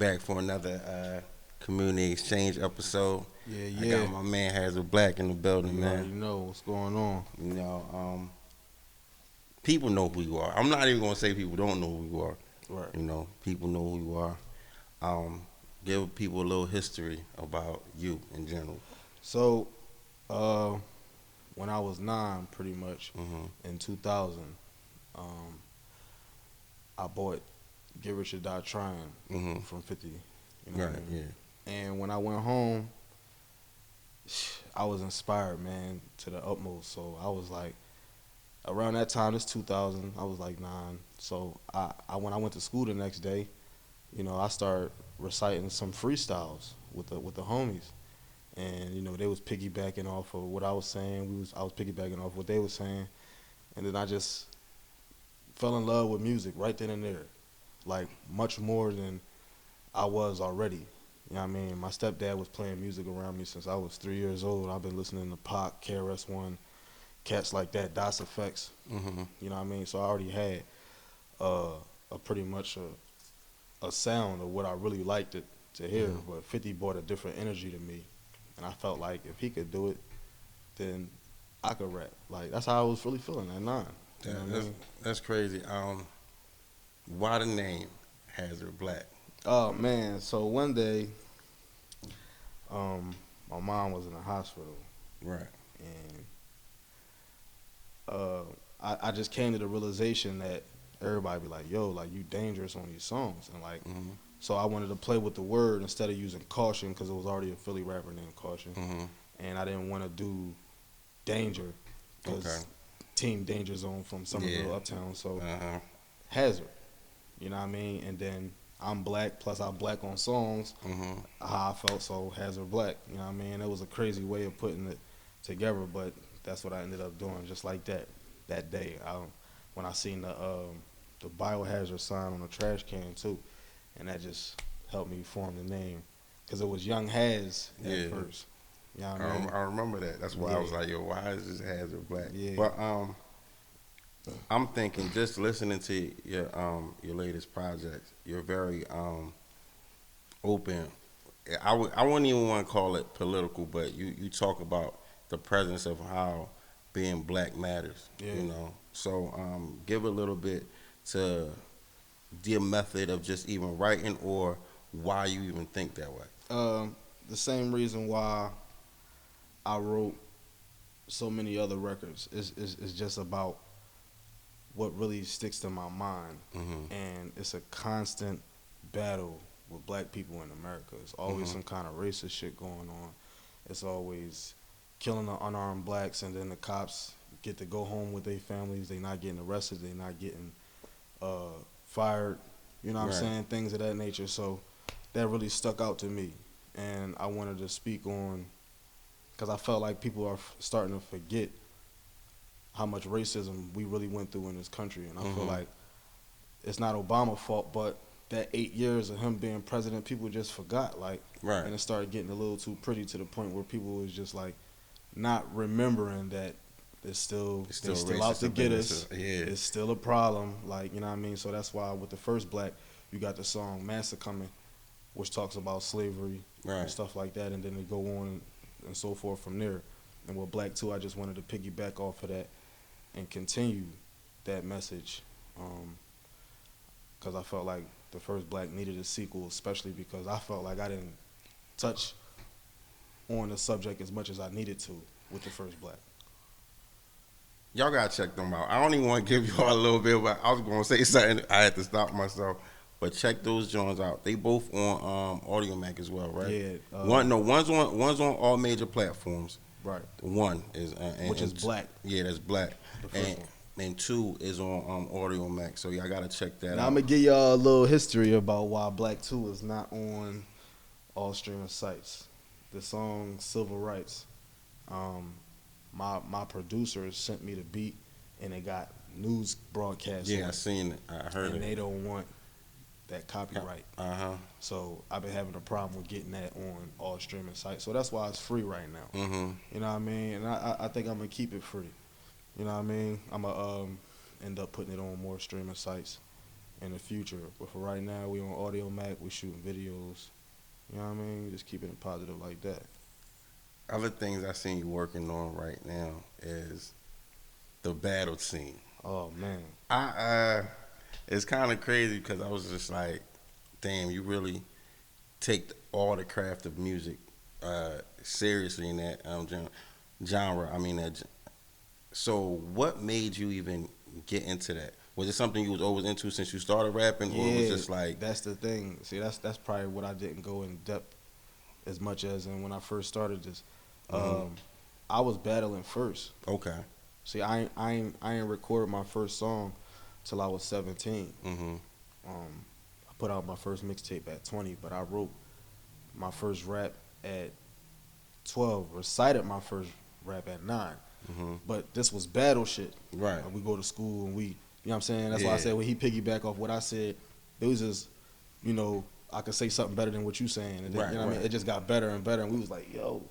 back for another community exchange episode. Yeah, I yeah. got my man Hazard Blaq in the building, You already man. know what's going on. You know, people know who you are. I'm not even gonna say people don't know who you are. Right. You know, people know who you are. Um, Give people a little history about you in general. So, uh, when I was 9, pretty much, Hmm. in 2000, um, I bought Get Rich or Die Trying Hmm. from 50. You know Right. what I mean? Yeah. And when I went home, I was inspired, man, to the utmost. So I was like, around that time, it's 2000. I was like 9. So when I went to school the next day, I started reciting some freestyles with the homies, and they was piggybacking off of what I was saying. I was piggybacking off what they were saying, and then I just fell in love with music right then and there, like much more than I was already. You know what I mean? My stepdad was playing music around me since I was 3 years old. I've been listening to Pac, KRS-One, cats like that, DOS Effects. Hmm. You know what I mean? So I already had uh, a pretty much a sound of what I really liked it to hear. But 50 brought a different energy to me, and I felt like if he could do it, then I could rap. Like that's how I was really feeling at 9. You Yeah, know what I mean? that's crazy. Why the name Hazard Blaq? Oh man! So one day, my mom was in the hospital, Right. and I just came to the realization that everybody be like, "Yo, like you dangerous on these songs," and like, Hmm. so I wanted to play with the word instead of using caution because it was already a Philly rapper named Caution, Hmm. and I didn't want to do danger because Okay. Team Danger Zone from Somerville Yeah. Uptown, so Uh-huh. Hazard, you know what I mean, and then I'm black plus I'm black on songs. Hmm. How I felt, so Hazard Blaq, you know what I mean. It was a crazy way of putting it together, but that's what I ended up doing, just like that day. When I seen the biohazard sign on the trash can too, and that just helped me form the name, because it was Young Haz Yeah. at first. You know what I mean? I remember that. That's why I was Yeah. like, yo, why is this Hazard Blaq? Yeah. But I'm thinking just listening to your latest project, you're very open. I wouldn't even want to call it political, but you talk about the presence of how being black matters. Yeah. You know, so give a little bit to the method of just even writing or why you even think that way. The same reason why I wrote so many other records is just about what really sticks to my mind, Hmm. and it's a constant battle with black people in America. It's always Mhm. some kind of racist shit going on. It's always killing the unarmed blacks, and then the cops get to go home with their families. They not getting arrested. They not getting fired. You know what I'm Right. saying? Things of that nature. So that really stuck out to me, and I wanted to speak on, because I felt like people are starting to forget how much racism we really went through in this country, and I feel Mhm. like it's not Obama's fault, but that 8 years of him being president, people just forgot, like, Right. and it started getting a little too pretty to the point where people was just like not remembering that It's they still still out racist to up in get this. us. Yeah. It's still a problem, like, you know what I mean. So that's why with the first Blaq, you got the song "Massa Coming," which talks about slavery and Right. stuff like that, and then they go on and so forth from there. And with Blaq 2, I just wanted to piggyback off of that and continue that message, because I felt like the first Blaq needed a sequel, especially because I felt like I didn't touch on the subject as much as I needed to with the first Blaq. Y'all gotta check them out. I don't even want to give y'all a little bit, but I was gonna say something. I had to stop myself. But check those joints out. They both on Audio Mac as well, right? Yeah, One's on all major platforms. right. One is Which is Blaq, Yeah, that's Blaq. the first And one. and two is on Audio Mac. So y'all gotta check that Now out. I'm gonna give y'all a little history about why Blaq 2 is not on all streaming sites. The song "Civil Rights," um, my producers sent me the beat, and it got news broadcasts on Yeah, I it, seen it. I heard and it. they don't want that copyright. Uh-huh. So I've been having a problem with getting that on all streaming sites. So that's why it's free right now. Mm-hmm. You know what I mean? And I think I'm gonna keep it free. You know what I mean? I'm gonna end up putting it on more streaming sites in the future. But for right now, we on Audio Mac, we shooting videos. You know what I mean? Just keeping it positive like that. Other things I seen you working on right now is the battle scene. Oh man, It's kind of crazy because I was just like, damn, you really take all the craft of music seriously in that genre. I mean, so what made you even get into that? Was it something you was always into since you started rapping, or it was just like? That's the thing. See, that's probably what I didn't go in depth as much as in when I first started this. I was battling first. Okay. See, I ain't recorded my first song till I was 17. I put out my first mixtape at 20, but I wrote my first rap at 12, recited my first rap at 9. But this was battle shit. Right. We go to school and we, you know what I'm saying? That's why I said when he piggyback off what I said, it was just, you know, I could say something better than what you saying. And then, you know what I mean? It just got better and better. And we was like, yo,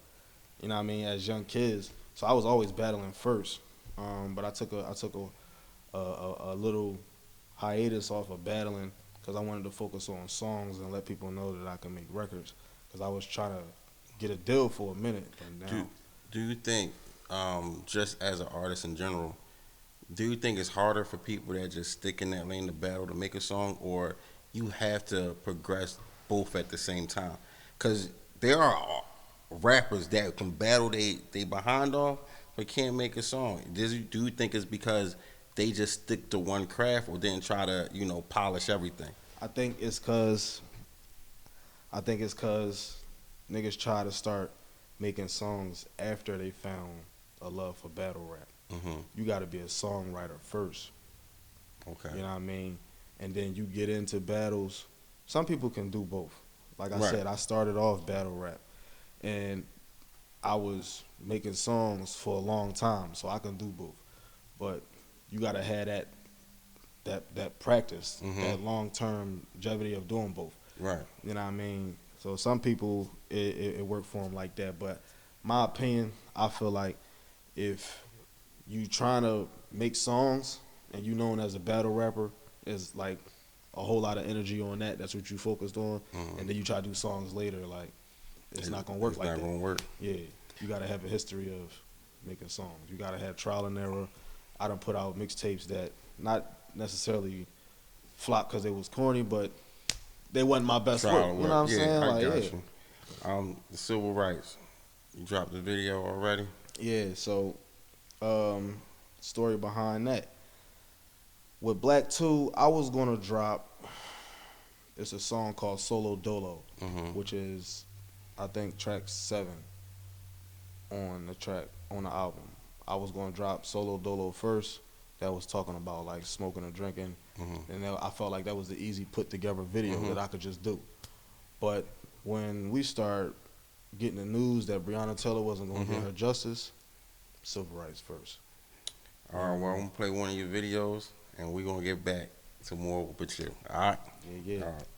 you know what I mean, as young kids. So I was always battling first. But I took a little hiatus off of battling because I wanted to focus on songs and let people know that I can make records. Because I was trying to get a deal for a minute. But now, do you think, just as an artist in general, do you think it's harder for people that just stick in that lane to battle to make a song, or you have to progress both at the same time? Because there are rappers that can battle they behind off but can't make a song. Do you think it's because they just stick to one craft or didn't try to, you know, polish everything? I think it's cause niggas try to start making songs after they found a love for battle rap. You got to be a songwriter first. Okay. You know what I mean? And then you get into battles. Some people can do both. Like I said, I started off battle rap, and I was making songs for a long time, so I can do both. But you got to have that practice, that long-term longevity of doing both. Right. You know what I mean? So some people, it worked for them like that. But my opinion, I feel like if you trying to make songs and you known as a battle rapper, is like a whole lot of energy on that. That's what you focused on. And then you try to do songs later, like it's not going to work like that. It's not going to work. Yeah. You got to have a history of making songs. You got to have trial and error. I done put out mixtapes that not necessarily flop because they was corny, but they wasn't my best work. You know what I'm saying? I got you. The civil rights. You dropped the video already? Yeah, so story behind that. With Blaq 2, I was gonna drop, it's a song called Solo Dolo, which is, I think, track 7 on the album. I was gonna drop Solo Dolo first. That was talking about like smoking and drinking, and I felt like that was the easy put together video that I could just do. But when we start getting the news that Breonna Taylor wasn't gonna get her justice, civil rights first. All right, well, I'm gonna play one of your videos, and we're gonna get back to more with you. All right? Yeah. All right.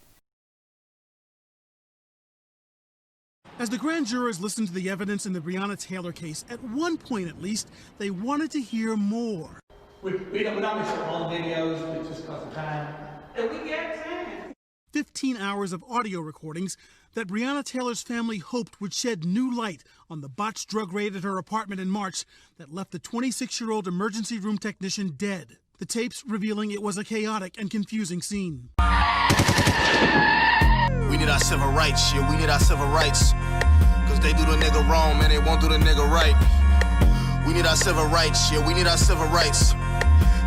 As the grand jurors listened to the evidence in the Breonna Taylor case, at one point at least, they wanted to hear more. We're not going to show all the videos, but just because of time. And we got time. 15 hours of audio recordings that Breonna Taylor's family hoped would shed new light on the botched drug raid at her apartment in March that left the 26-year-old emergency room technician dead. The tapes revealing it was a chaotic and confusing scene. We need our civil rights, yeah, we need our civil rights. Cause they do the nigga wrong, man, they won't do the nigga right. We need our civil rights, yeah, we need our civil rights.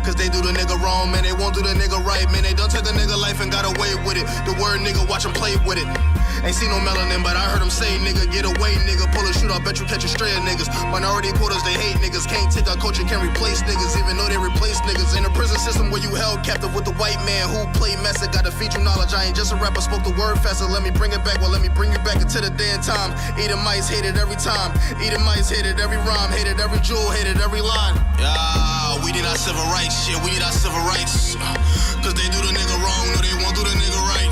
Cause they do the nigga wrong, man, they won't do the nigga right. Man, they don't take a nigga life and got away with it. The word nigga, watch him play with it. Ain't seen no melanin, but I heard him say, nigga, get away, nigga. Pull a shoot, I bet you catch a stray of niggas. Minority quotas, they hate niggas. Can't take our culture, can't replace niggas, even though they replace niggas. In the prison system where you held captive with the white man who played message, gotta feed you knowledge. I ain't just a rapper, spoke the word faster. Let me bring it back, well, let me bring you back into the day and time. Eating mice, hated every time. Eating mice, hated every rhyme, hated every jewel, hated every line. Yeah, we need our civil rights, yeah, we need our civil rights. Cause they do the nigga wrong, no, they won't do the nigga right.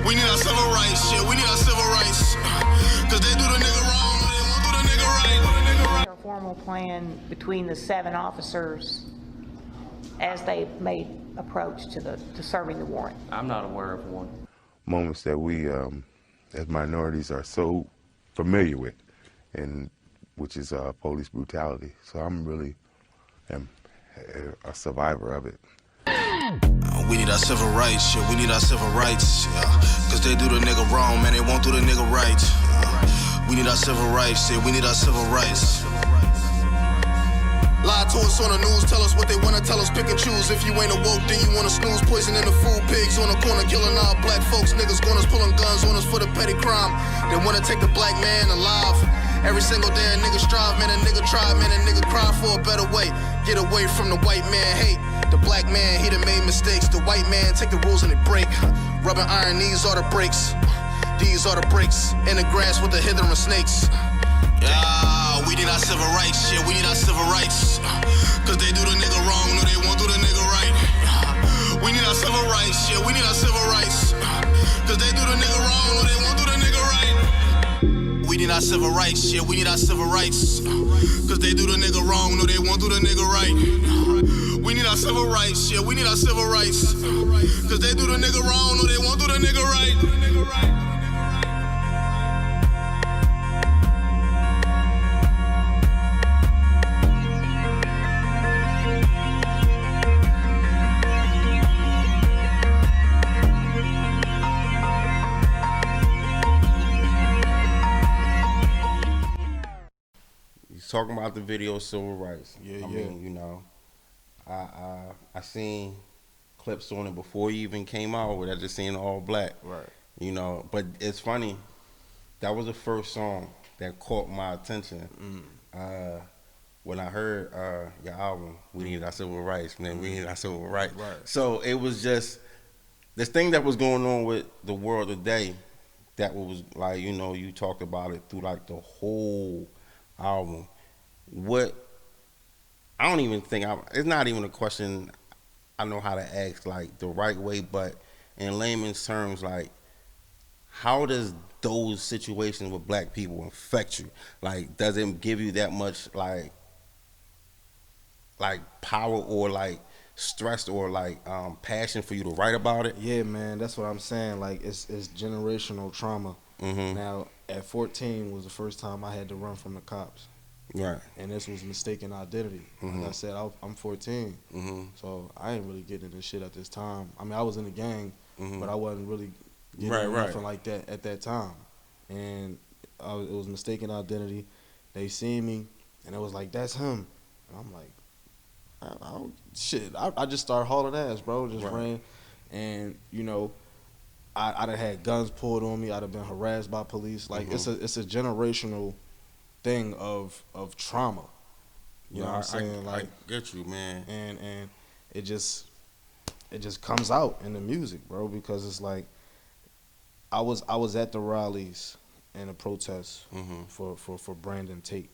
We need our civil rights, yeah, we need our civil rights. Cause they do the nigga wrong, no, they won't do the nigga right. A formal plan between the 7 officers as they made approach to serving the warrant? I'm not aware of one. Moments that we, as minorities, are so familiar with, and which is police brutality. So I'm really am a survivor of it. We need our civil rights, yeah, we need our civil rights, yeah. Cause they do the nigga wrong, man, they won't do the nigga right. We need our civil rights, yeah, we need our civil rights. Lie to us on the news, tell us what they wanna tell us, pick and choose. If you ain't awoke, then you wanna snooze. Poison in the food, pigs on the corner, killing all black folks. Niggas corners pulling guns on us for the petty crime. They wanna take the black man alive. Every single day a nigga strive, man, a nigga try, man, a nigga cry for a better way. Get away from the white man hate. The black man, he done made mistakes. The white man take the rules and they break. Rubbing iron, these are the breaks. These are the breaks. In the grass with the hithering snakes. Yeah, we need our civil rights, yeah, we need our civil rights. Cause they do the nigga wrong, no, they won't do the nigga right. We need our civil rights, yeah, we need our civil rights. Cause they do the nigga wrong, no, they won't do the nigga right. We need our civil rights, yeah, we need our civil rights. Cause they do the nigga wrong, no, they won't do the nigga right. We need our civil rights, yeah, we need our civil rights. Cause they do the nigga wrong, no, they won't do the nigga right. Talking about the video civil rights. Yeah, I yeah. mean, you know, I seen clips on it before you even came out with it. I just seen all black. Right. You know, but it's funny. That was the first song that caught my attention. When I heard your album, We Need Our Civil Rights, man, We Need Our Civil Rights. Right. So it was just this thing that was going on with the world today. That was like, you know, you talked about it through like the whole album. What I don't even think it's not even a question I know how to ask like the right way, but in layman's terms, like how does those situations with black people affect you? Like, does it give you that much like power or like stress or like passion for you to write about it? Yeah, man, that's what I'm saying. Like it's generational trauma. Now, at 14 was the first time I had to run from the cops. Right. And this was mistaken identity. Like I said, I'm 14, so I ain't really getting into shit at this time. I mean, I was in the gang, but I wasn't really getting into nothing like that at that time. And it was mistaken identity. They seen me, and it was like, that's him. And I'm like, shit. I just started hauling ass, bro. Just ran, and you know, I'd have had guns pulled on me. I'd have been harassed by police. Like it's a generational thing of trauma. You know what I'm saying? I get you, man. And it just comes out in the music, bro, because it's like I was at the rallies and the protests for Brandon Tate.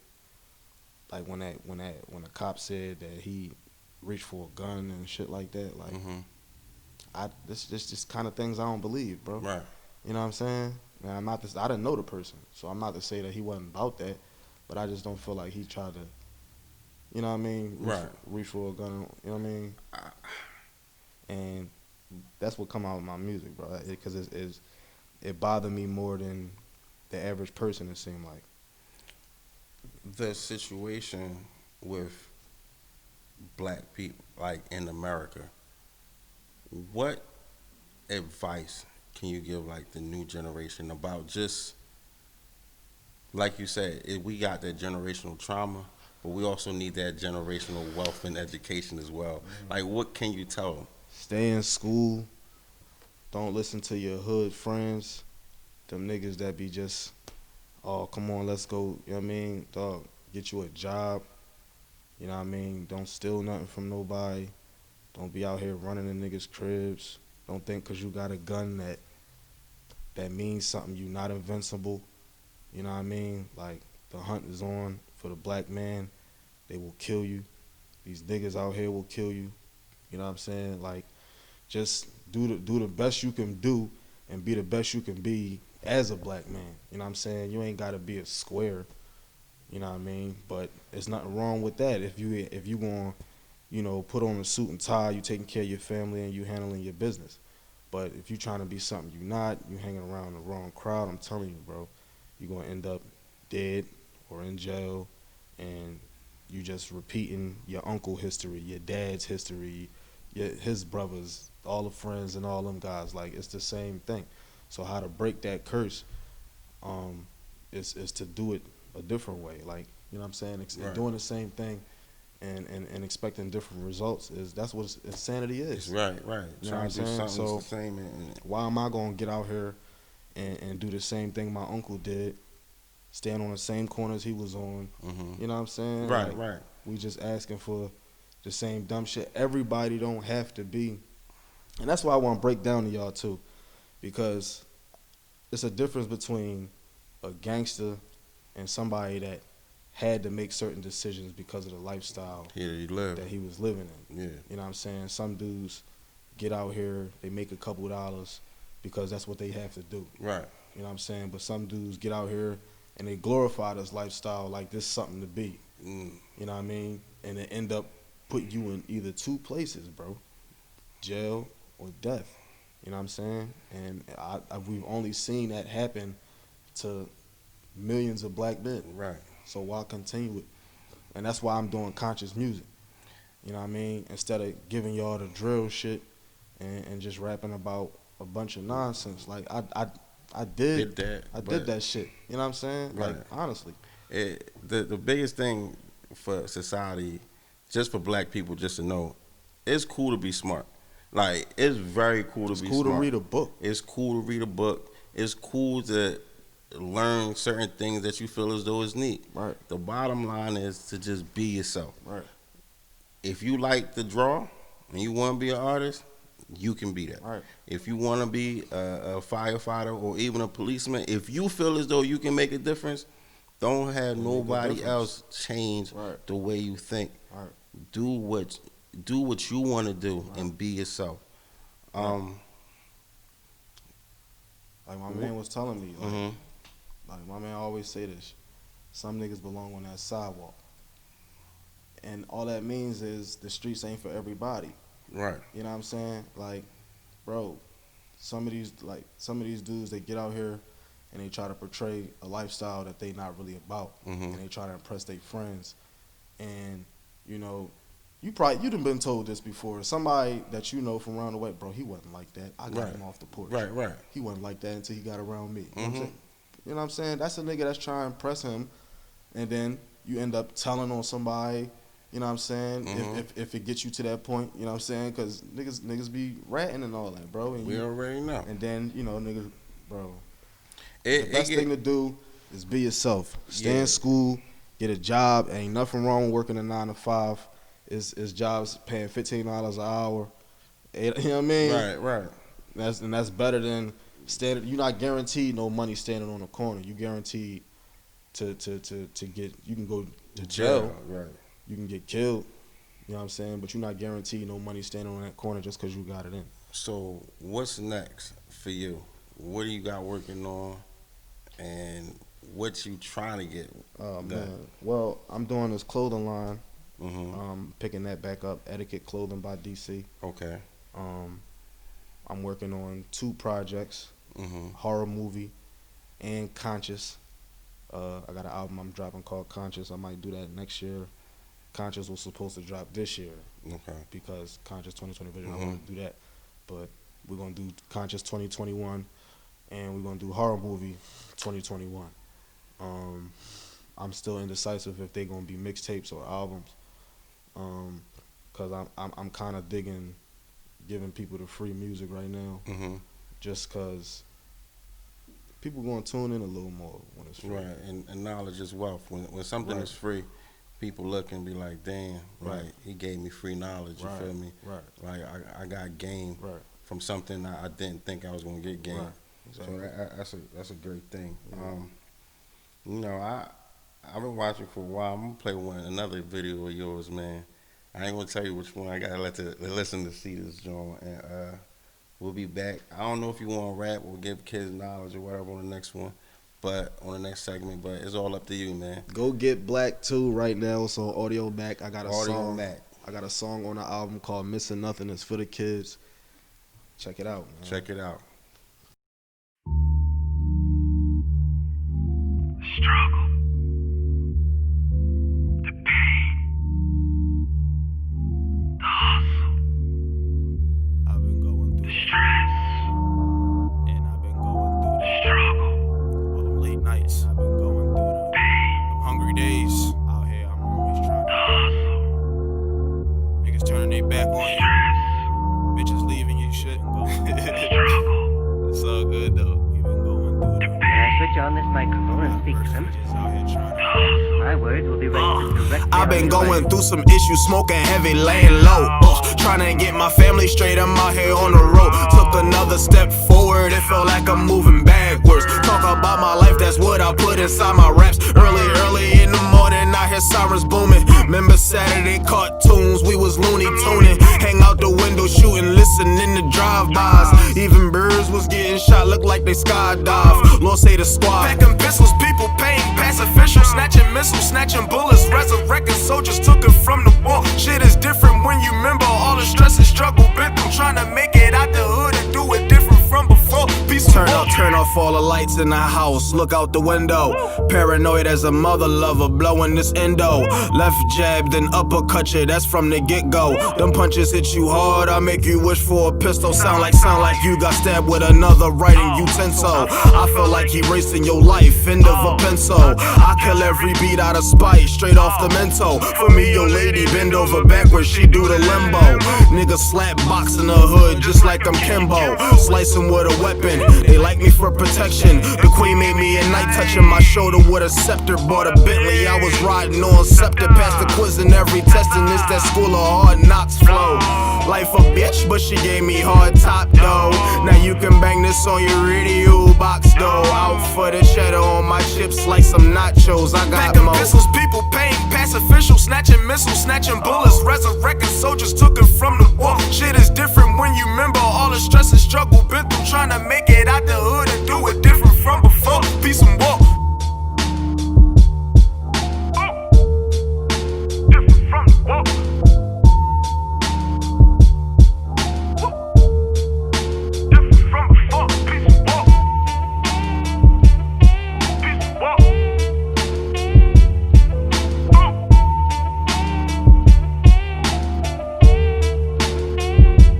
Like when the cop said that he reached for a gun and shit like that, like this just kind of things I don't believe, bro. Right. You know what I'm saying? Now, I didn't know the person, so I'm not to say that he wasn't about that, but I just don't feel like he tried to, you know what I mean? Reach for a gun, you know what I mean? And that's what come out of my music, bro, because it bothered me more than the average person, it seemed like. The situation with black people, like in America, what advice can you give like the new generation about just, like you said, we got that generational trauma, but we also need that generational wealth and education as well. Like, what can you tell them? Stay in school. Don't listen to your hood friends. Them niggas that be just, oh, come on, let's go, you know what I mean? Dog, get you a job. You know what I mean? Don't steal nothing from nobody. Don't be out here running in niggas' cribs. Don't think because you got a gun that means something. You not invincible. You know what I mean? Like, the hunt is on for the black man. They will kill you. These niggas out here will kill you. You know what I'm saying? Like, just do the best you can do and be the best you can be as a black man. You know what I'm saying? You ain't got to be a square. You know what I mean? But there's nothing wrong with that if you going to you know, put on a suit and tie, you taking care of your family and you handling your business. But if you trying to be something you not, you hanging around the wrong crowd, I'm telling you, bro, you're going to end up dead or in jail, and you just repeating your uncle history, your dad's history, his brothers, all the friends and all them guys. Like, it's the same thing. So how to break that curse is to do it a different way. Like, you know what I'm saying? Right. Doing the same thing and expecting different results, that's what insanity is. Right. You know what Trying I'm to do saying? something So the same. And why am I going to get out here and do the same thing my uncle did, stand on the same corners he was on? You know what I'm saying? Right, Like, right. We just asking for the same dumb shit. Everybody don't have to be. And that's why I want to break down to y'all too, because it's a difference between a gangster and somebody that had to make certain decisions because of the lifestyle here you live. that he was living in. Yeah. You know what I'm saying? Some dudes get out here, they make a couple of dollars because that's what they have to do. Right. You know what I'm saying? But some dudes get out here and they glorify this lifestyle like this something to be. You know what I mean? And they end up putting you in either two places, bro. Jail or death. You know what I'm saying? And we've only seen that happen to millions of black men. Right. So why continue it? And that's why I'm doing conscious music. You know what I mean? Instead of giving y'all the drill shit and just rapping about a bunch of nonsense. Like I did that shit. You know what I'm saying? Right. Like, honestly. The biggest thing for society, just for black people, just to know, it's cool to be smart. Like, it's very cool to be smart. It's cool to read a book. It's cool to read a book. It's cool to learn certain things that you feel as though is neat. Right. The bottom line is to just be yourself. Right. If you like to draw and you want to be an artist, you can be that. Right. If you want to be a firefighter or even a policeman, if you feel as though you can make a difference, don't have nobody else change the way you think. Right. Do what you want to do and be yourself. Like my man was telling me, like my man always say this: some niggas belong on that sidewalk, and all that means is the streets ain't for everybody. Right. You know what I'm saying? Like, bro, some of these dudes, they get out here and they try to portray a lifestyle that they not really about, and they try to impress their friends. And you know, you done been told this before. Somebody that you know from around the way, bro, he wasn't like that. I got him off the porch. Right. He wasn't like that until he got around me. You know what I'm saying? You know what I'm saying? That's a nigga that's trying to impress him, and then you end up telling on somebody. You know what I'm saying? If it gets you to that point, you know what I'm saying? Because niggas be ratting and all that, bro. And we already know. And then, you know, niggas, bro. The best thing to do is be yourself. Stay in school, get a job. Ain't nothing wrong with working a 9 to 5. It's jobs paying $15 an hour. You know what I mean? Right. That's better than standing. You're not guaranteed no money standing on the corner. You guaranteed to get. You can go to jail. Right. You can get killed. You know what I'm saying? But you're not guaranteed no money standing on that corner just because you got it in. So what's next for you? What do you got working on, and what you trying to get done? Man. Well, I'm doing this clothing line. Mm-hmm. Picking that back up. Etiquette Clothing by DC. Okay. I'm working on 2 projects. Mm-hmm. Horror movie and Conscious. I got an album I'm dropping called Conscious. I might do that next year. Conscious was supposed to drop this year. Okay. Because Conscious 2020 vision, I want to do that. But we're going to do Conscious 2021, and we're going to do Horror Movie 2021. I'm still indecisive if they're going to be mixtapes or albums. Because I'm kind of digging giving people the free music right now. Just because people going to tune in a little more when it's free. Right, and knowledge is wealth. When something is free, people look and be like, damn, like, he gave me free knowledge, you feel me? Right. Like, I got game from something I didn't think I was going to get game. Right. Exactly. So that's a great thing. You know, I've been watching for a while. I'm going to play another video of yours, man. I ain't going to tell you which one. I got to let the listeners see this joint. And we'll be back. I don't know if you want to rap or give kids knowledge or whatever on the next one. But on the next segment, but it's all up to you, man. Go get Blaq 2 right now. It's on Audio Mac. I got a Audio song. Mac. I got a song on the album called Missing Nothing. It's for the kids. Check it out, man. Check it out. Struggle. The pain. The hustle. I've been going through The stress. and I've been going through The struggle. all them late nights. I've been going through Pain. them hungry days. Out here, I'm always trying The to. hustle. Niggas turning their back on you. Stress. Bitches leaving you, shit. Struggle. It's all good though. We've been going through The it. pain. Can I switch on this microphone and speak to them? Just out here trying The to. hustle. My words will be registered directly. I've on been your going record. through some issues, smoking heavy, laying low. Trying to get my family straight, I'm out here on the road. Took another step forward, it felt like I'm moving backwards. Talk about my life, that's what I put inside my raps. Early in the morning, I hear sirens booming. Remember Saturday cartoons, we was Looney Tuning. Hang out the window shooting, listening to drive-bys. Even birds was getting shot, look like they skydive. Lord say the squad. Packing pistols, people paying pass officials. Snatching missiles, snatching bullets. Resurrecting soldiers took it from the war. Shit is different when you remember all the stress and struggle been through. Trying to make it out the hood and do it different from before. Peace turn off all the lights in the house. Look out the window. Paranoid as a mother lover, blowing this endo. Left jab, then uppercut you, that's from the get-go. Them punches hit you hard, I make you wish for a pistol. Sound like you got stabbed with another writing utensil. I feel like erasing your life, end of a pencil. I kill every beat out of spite, straight off the mental. For me, your lady bend over backwards, she do the limbo. Nigga slap box in the hood, just like I'm Kimbo. Slicing with a weapon, they like me for protection. The queen made me at night, touching my shoulder with a scepter. Bought a Bentley, I was riding on scepter. Passed the quiz in every test, and it's that school of hard knocks flow. Life a bitch, but she gave me hard top though. Now you can bang this on your radio box though. Out for the cheddar on my chips like some nachos. I got more pistols, people paying pass officials. Snatching missiles, snatching bullets. Resurrecting soldiers took it from the war. Shit is different when you remember all the stress and struggle been through. Trying to make it out the hood and do it different from before. Peace and war. Different from the war. Different from before. Peace and war. Peace and war.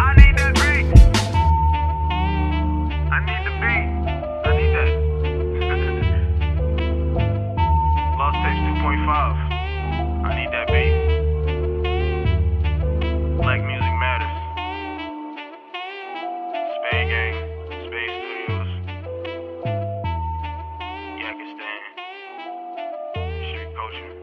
I need that beat. I need the beat. I need that. Lost Tapes 2.5. I need that beat. Black Music Matters. Spade Gang. Spade Studios. Yakistan. Street Culture.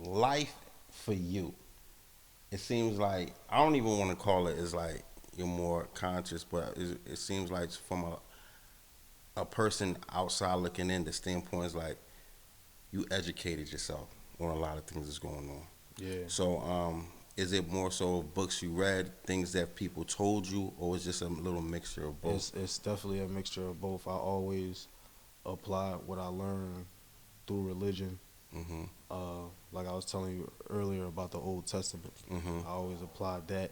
Life for you. It seems like I don't even want to call it. It's like you're more conscious, but it seems like from a person outside looking in, the standpoint is like you educated yourself on a lot of things that's going on. Yeah. So, is it more so books you read, things that people told you, or is it just a little mixture of both? It's definitely a mixture of both. I always apply what I learned through religion. Mm-hmm. Like I was telling you earlier about the Old Testament. Mm-hmm. I always applied that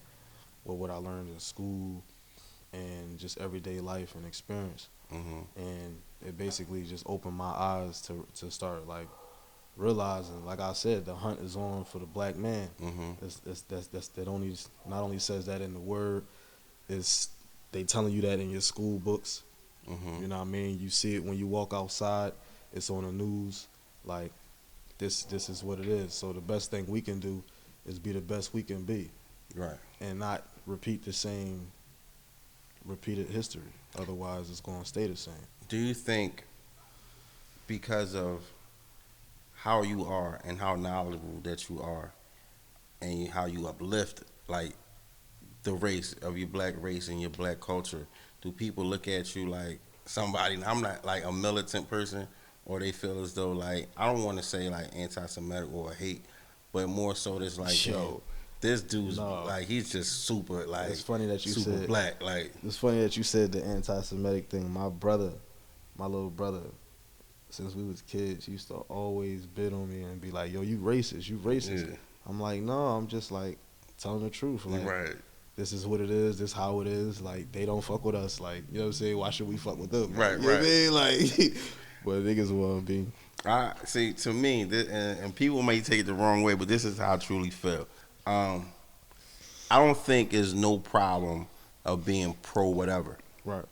with what I learned in school and just everyday life and experience. Mm-hmm. And it basically just opened my eyes to start like realizing, like I said, the hunt is on for the black man. Mm-hmm. That only not only says that in the word, it's they telling you that in your school books. Mm-hmm. You know what I mean? You see it when you walk outside. It's on the news. Like this is what it is. So the best thing we can do is be the best we can be, Right. and not repeat the same repeated history. Otherwise, it's going to stay the same. Do you think because of how you are and how knowledgeable that you are and how you uplift like the race of your black race and your black culture, do people look at you like somebody, I'm not like a militant person, or they feel as though like, I don't want to say like anti-Semitic or hate, but more so this like, yo, this dude's like, he's just super like, It's funny that you super said black. Like, It's funny that you said the anti-Semitic thing. My little brother, since we was kids, used to always bid on me and be like, "Yo, you racist, you racist." Yeah. I'm like, no, I'm just like telling the truth. Like, Right. this is what it is. This how it is. Like, they don't fuck with us. Like, you know what I'm saying? Why should we fuck with them? Right, You know what I right. mean? Like, but niggas want to be. I see. To me, and people may take it the wrong way, but this is how I truly feel. I don't think there's no problem of being pro whatever. Right.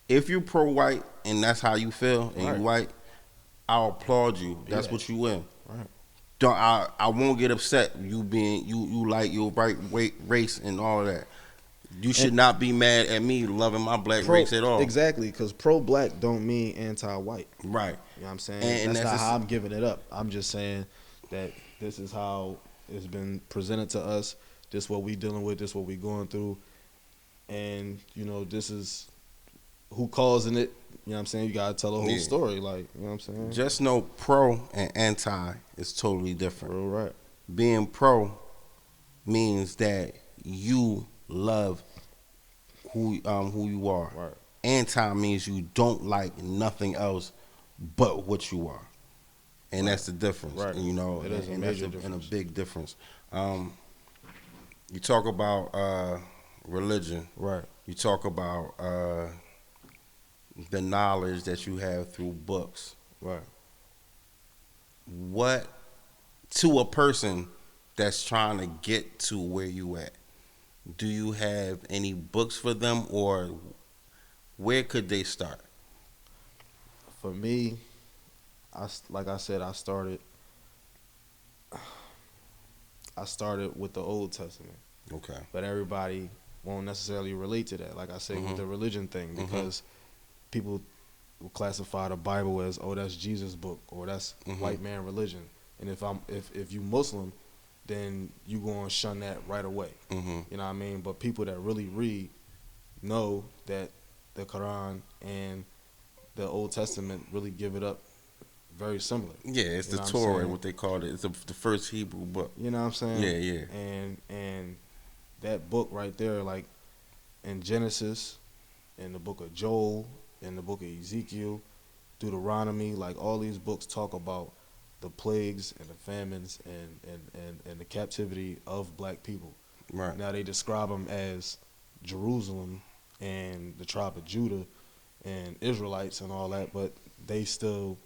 If you're pro white and that's how you feel, and Right. you white, I'll applaud you. That's Yeah. what you in. Right. Don't I won't get upset you being you like your right race and all of that. You should not be mad at me loving my black race at all. Exactly, because pro-black don't mean anti-white. Right. You know what I'm saying? And that's that's not just- how I'm giving it up. I'm just saying that this is how it's been presented to us. This what we dealing with. This what we going through. And, you know, this is who causing it. You know what I'm saying? You got to tell the whole Yeah. story. Like, you know what I'm saying? Just know pro and anti is totally different. Real right. Being pro means that you love who you are. Right. Anti means you don't like nothing else but what you are, and that's the difference. Right. You know, It is a and major that's and a difference. big difference. You talk about religion. Right. You talk about the knowledge that you have through books. Right. What to a person that's trying to get to where you at? Do you have any books for them, or where could they start? For me, like I said, I started with the Old Testament. Okay. But everybody won't necessarily relate to that. Like I said, with the religion thing, because people will classify the Bible as, oh, that's Jesus' book, or that's white man religion. And if you Muslim, then you gonna shun that right away. You know what I mean? But people that really read know that the Quran and the Old Testament really give it up very similar. Yeah, it's You the know what I'm Torah, saying? what they called it. It's the first Hebrew book. You know what I'm saying? Yeah, yeah. And that book right there, like in Genesis, in the book of Joel, in the book of Ezekiel, Deuteronomy, like all these books talk about the plagues and the famines and the captivity of black people. Right. Now they describe them as Jerusalem and the tribe of Judah and Israelites and all that, but they still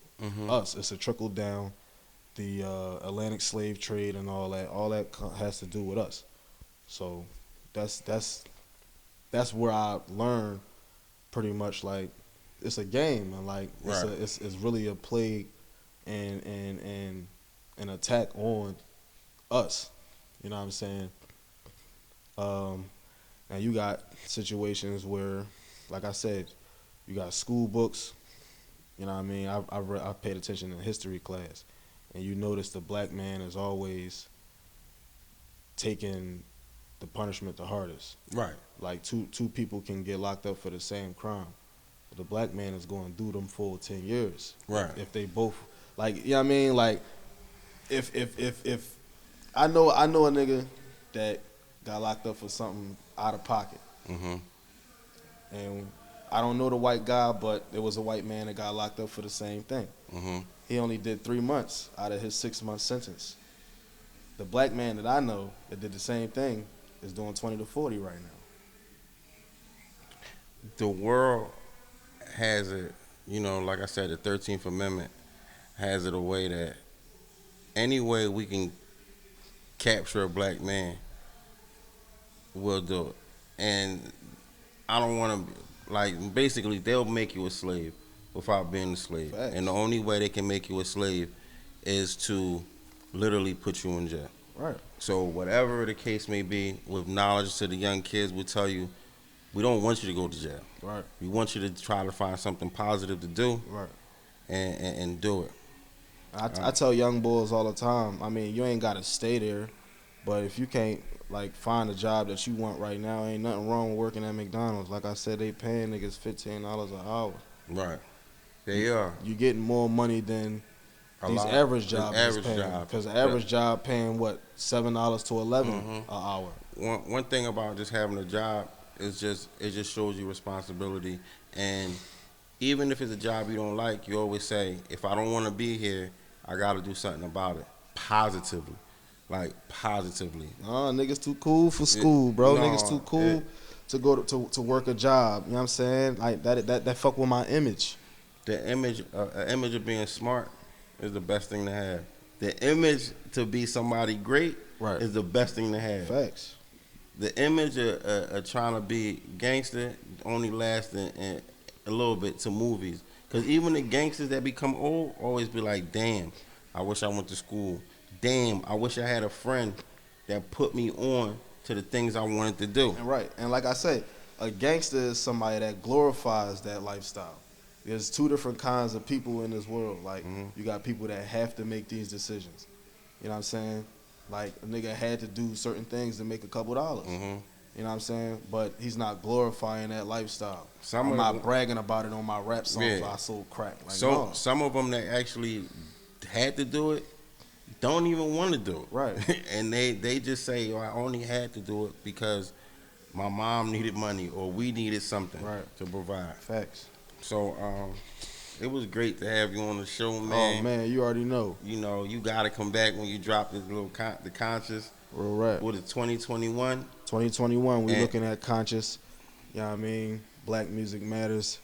us. It's a trickle down. The Atlantic slave trade and all that has to do with us. So that's where I learned pretty much, like, it's a game, and like it's really a plague and an attack on us. You know what I'm saying? Now you got situations where, like I said, you got school books. You know what I mean? I paid attention in history class, and you notice the black man is always taking the punishment the hardest. Right. Like two people can get locked up for the same crime, but the black man is going to do them full 10 years. Right. If they both, like, you know what I mean? Like, if I know a nigga that got locked up for something out of pocket, and I don't know the white guy, but there was a white man that got locked up for the same thing. He only did 3 months out of his 6-month sentence. The black man that I know that did the same thing is doing 20 to 40 right now. The world has it, you know, like I said, the 13th Amendment has it a way that any way we can capture a black man, we'll do it. And I don't want to, like, basically they'll make you a slave without being a slave. Facts. And the only way they can make you a slave is to literally put you in jail. Right. So whatever the case may be, with knowledge to the young kids, we'll tell you, we don't want you to go to jail. Right. We want you to try to find something positive to do, Right. and do it. I tell young boys all the time, I mean, you ain't got to stay there, but if you can't, like, find a job that you want right now, ain't nothing wrong with working at McDonald's. Like I said, they paying niggas $15 an hour. Right. They are. You getting more money than A these lot. average jobs is Average paying. job. Because the average job paying, what, $7 to $11 an hour. One thing about just having a job is it just shows you responsibility, and even if it's a job you don't like, you always say, if I don't want to be here, I got to do something about it. Positively. Like, positively. Nah, niggas too cool for school, bro. No, Niggas too cool to go to work a job. You know what I'm saying? Like, that fuck with my image. The image of being smart is the best thing to have. The image to be somebody great is the best thing to have. Facts. The image of trying to be gangster only lasts in a little bit to movies. Because even the gangsters that become old always be like, damn, I wish I went to school. Damn, I wish I had a friend that put me on to the things I wanted to do. And right. And like I said, a gangster is somebody that glorifies that lifestyle. There's two different kinds of people in this world. Like, you got people that have to make these decisions. You know what I'm saying? Like, a nigga had to do certain things to make a couple dollars. You know what I'm saying? But he's not glorifying that lifestyle. I'm not bragging about it on my rap songs. I sold crack. Like, so no. some of them that actually had to do it don't even want to do it. Right. And they just say, I only had to do it because my mom needed money or we needed something to provide. Facts. So it was great to have you on the show, man. Oh, man, you already know. You know, you got to come back when you drop this little the Conscious. Real rap. What is 2021? 2021, we looking at Conscious. You know what I mean? Black Music Matters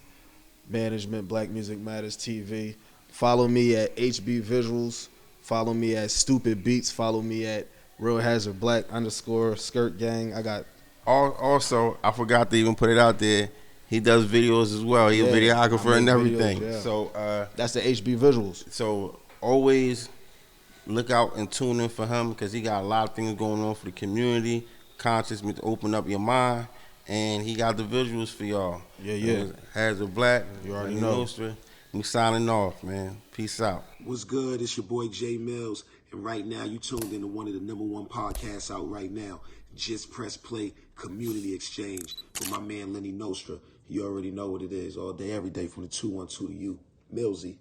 Management, Black Music Matters TV. Follow me at HB Visuals. Follow me at Stupid Beats. Follow me at Real Hazard Black _ Skirt Gang. I got. Also, I forgot to even put it out there. He does videos as well. He's a videographer and everything. Videos, yeah. So that's the HB Visuals. So always look out and tune in for him because he got a lot of things going on for the community. Conscious meant to open up your mind, and he got the visuals for y'all. Yeah. Hazard Black. You already know. We signing off, man. Peace out. What's good? It's your boy Jay Mills, and right now you tuned into one of the #1 podcasts out right now. Just press play, Community Exchange with my man Lenny Nostra. You already know what it is all day, every day from the 212 to you, Millsy.